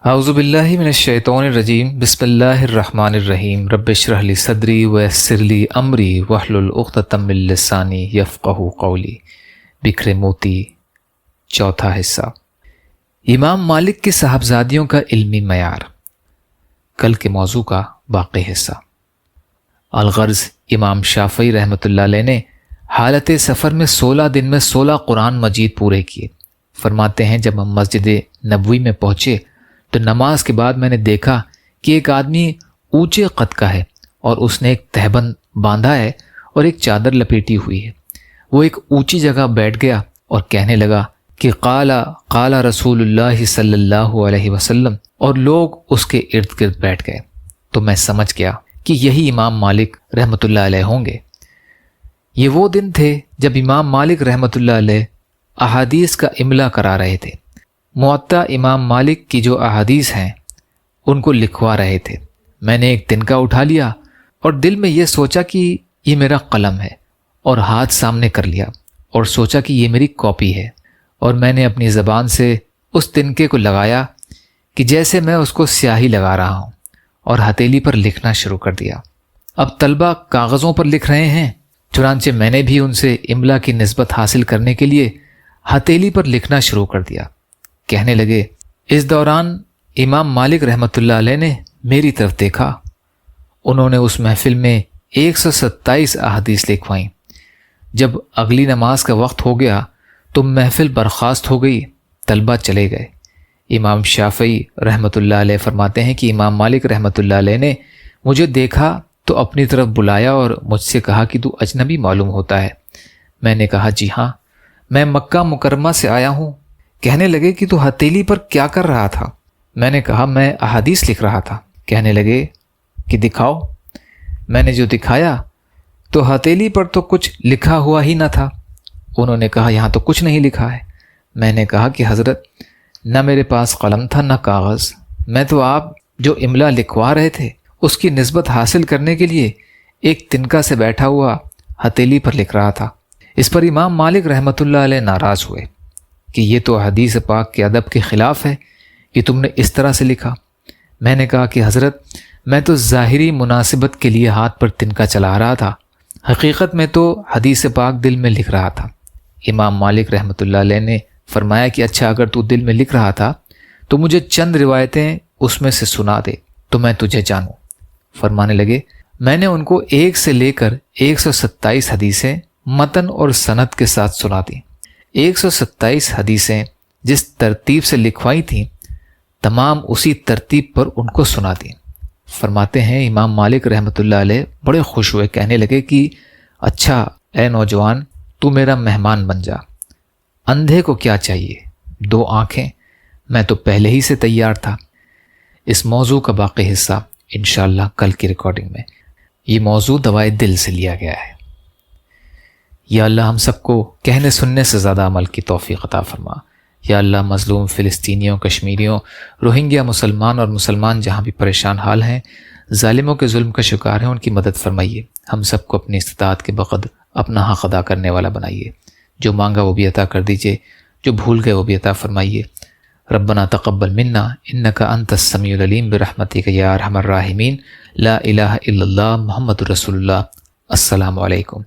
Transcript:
اعوذ باللہ من الشیطان الرجیم بسم اللہ الرحمن الرحیم رب اشرح لی صدری ویسر لی امری واحلل عقدۃ من لسانی یفقہوا قولی۔ بکھرے موتی، چوتھا حصہ، امام مالک کی صاحبزادیوں کا علمی معیار، کل کے موضوع کا باقی حصہ۔ الغرض، امام شافعی رحمۃ اللہ علیہ نے حالت سفر میں 16 دن میں 16 قرآن مجید پورے کیے۔ فرماتے ہیں جب ہم مسجد نبوی میں پہنچے تو نماز کے بعد میں نے دیکھا کہ ایک آدمی اونچے قد کا ہے اور اس نے ایک تہبند باندھا ہے اور ایک چادر لپیٹی ہوئی ہے۔ وہ ایک اونچی جگہ بیٹھ گیا اور کہنے لگا کہ قال رسول اللہ صلی اللہ علیہ وسلم، اور لوگ اس کے ارد گرد بیٹھ گئے۔ تو میں سمجھ گیا کہ یہی امام مالک رحمۃ اللہ علیہ ہوں گے۔ یہ وہ دن تھے جب امام مالک رحمۃ اللہ علیہ احادیث کا املا کرا رہے تھے۔ موطا امام مالک کی جو احادیث ہیں ان کو لکھوا رہے تھے۔ میں نے ایک تنکا اٹھا لیا اور دل میں یہ سوچا کہ یہ میرا قلم ہے، اور ہاتھ سامنے کر لیا اور سوچا کہ یہ میری کاپی ہے، اور میں نے اپنی زبان سے اس تنکے کو لگایا کہ جیسے میں اس کو سیاہی لگا رہا ہوں، اور ہتھیلی پر لکھنا شروع کر دیا۔ اب طلبہ کاغذوں پر لکھ رہے ہیں، چنانچہ میں نے بھی ان سے املا کی نسبت حاصل کرنے کے لیے ہتھیلی پر لکھنا شروع کر دیا۔ کہنے لگے، اس دوران امام مالک رحمۃ اللہ علیہ نے میری طرف دیکھا۔ انہوں نے اس محفل میں 127 احادیث لکھوائیں۔ جب اگلی نماز کا وقت ہو گیا تو محفل برخاست ہو گئی، طلبہ چلے گئے۔ امام شافعی رحمۃ اللہ علیہ فرماتے ہیں کہ امام مالک رحمۃ اللہ علیہ نے مجھے دیکھا تو اپنی طرف بلایا اور مجھ سے کہا کہ تو اجنبی معلوم ہوتا ہے۔ میں نے کہا جی ہاں، میں مکہ مکرمہ سے آیا ہوں۔ کہنے لگے کہ تو ہتھیلی پر کیا کر رہا تھا؟ میں نے کہا میں احادیث لکھ رہا تھا۔ کہنے لگے کہ دکھاؤ۔ میں نے جو دکھایا تو ہتھیلی پر تو کچھ لکھا ہوا ہی نہ تھا۔ انہوں نے کہا یہاں تو کچھ نہیں لکھا ہے۔ میں نے کہا کہ حضرت، نہ میرے پاس قلم تھا نہ کاغذ، میں تو آپ جو املا لکھوا رہے تھے اس کی نسبت حاصل کرنے کے لیے ایک تنکا سے بیٹھا ہوا ہتھیلی پر لکھ رہا تھا۔ اس پر امام مالک رحمۃ اللہ علیہ ناراض ہوئے کہ یہ تو حدیث پاک کے ادب کے خلاف ہے کہ تم نے اس طرح سے لکھا۔ میں نے کہا کہ حضرت، میں تو ظاہری مناسبت کے لیے ہاتھ پر تنکا چلا رہا تھا، حقیقت میں تو حدیث پاک دل میں لکھ رہا تھا۔ امام مالک رحمۃ اللہ علیہ نے فرمایا کہ اچھا، اگر تو دل میں لکھ رہا تھا تو مجھے چند روایتیں اس میں سے سنا دے تو میں تجھے جانوں۔ فرمانے لگے، میں نے ان کو 1 سے لے کر 127 حدیثیں متن اور سند کے ساتھ سنا دیں۔ 127 حدیثیں جس ترتیب سے لکھوائی تھیں تمام اسی ترتیب پر ان کو سنا دیں۔ فرماتے ہیں امام مالک رحمۃ اللہ علیہ بڑے خوش ہوئے، کہنے لگے کہ اچھا اے نوجوان، تو میرا مہمان بن جا۔ اندھے کو کیا چاہیے؟ 2 آنکھیں، میں تو پہلے ہی سے تیار تھا۔ اس موضوع کا باقی حصہ انشاءاللہ کل کی ریکارڈنگ میں۔ یہ موضوع دوائے دل سے لیا گیا ہے۔ یا اللہ ہم سب کو کہنے سننے سے زیادہ عمل کی توفیق عطا فرما۔ یا اللہ مظلوم فلسطینیوں، کشمیریوں، روہنگیا مسلمان اور مسلمان جہاں بھی پریشان حال ہیں، ظالموں کے ظلم کا شکار ہیں، ان کی مدد فرمائیے۔ ہم سب کو اپنی استطاعت کے بقد اپنا حق ادا کرنے والا بنائیے۔ جو مانگا وہ بھی عطا کر دیجیے، جو بھول گئے وہ بھی عطا فرمائیے۔ ربنا تقبل منا انک انت السمیع العلیم برحمتک یا ارحم الراحمین۔ لا الہ الا اللہ محمد رسول اللہ۔ السلام علیکم۔